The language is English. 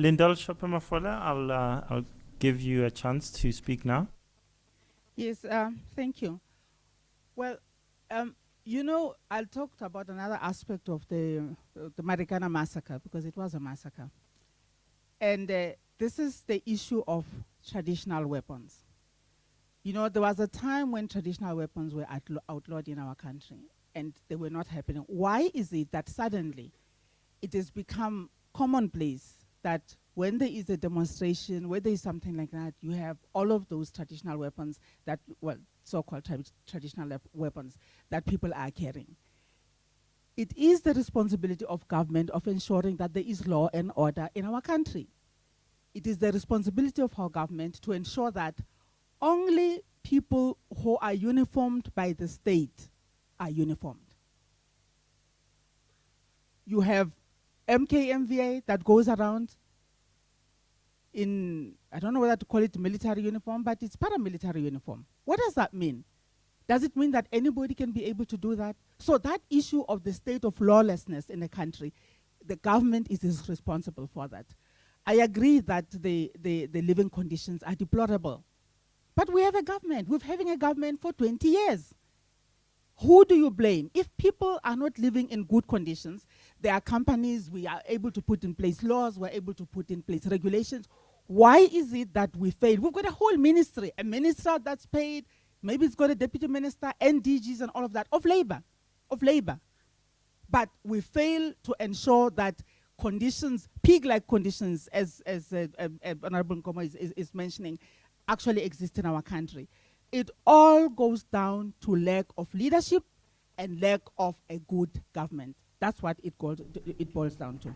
Lyndall Shope-Mafole, I'll give you a chance to speak now. Yes, thank you. Well, I talked about another aspect of the Marikana massacre because it was a massacre. And this is the issue of traditional weapons. You know, there was a time when traditional weapons were outlawed in our country and they were not happening. Why is it that suddenly it has become commonplace that when there is a demonstration, where there is something like that, you have all of those traditional weapons that, well, so-called traditional weapons that people are carrying? It is the responsibility of government of ensuring that there is law and order in our country. It is the responsibility of our government to ensure that only people who are uniformed by the state are uniformed. You have MKMVA that goes around in, I don't know whether to call it military uniform, but it's paramilitary uniform. What does that mean? Does it mean that anybody can be able to do that? So that issue of the state of lawlessness in a country, the government is responsible for that. I agree that the living conditions are deplorable. But we have a government. We've having a government for 20 years. Who do you blame? If people are not living in good conditions, there are companies, we are able to put in place laws, we're able to put in place regulations. Why is it that we fail? We've got a whole ministry, a minister that's paid, maybe it's got a deputy minister, NDGs and all of that, of labor. But we fail to ensure that conditions, pig-like conditions, as Honorable Nkomo is mentioning, actually exist in our country. It all goes down to lack of leadership and lack of a good government. That's what it boils down to.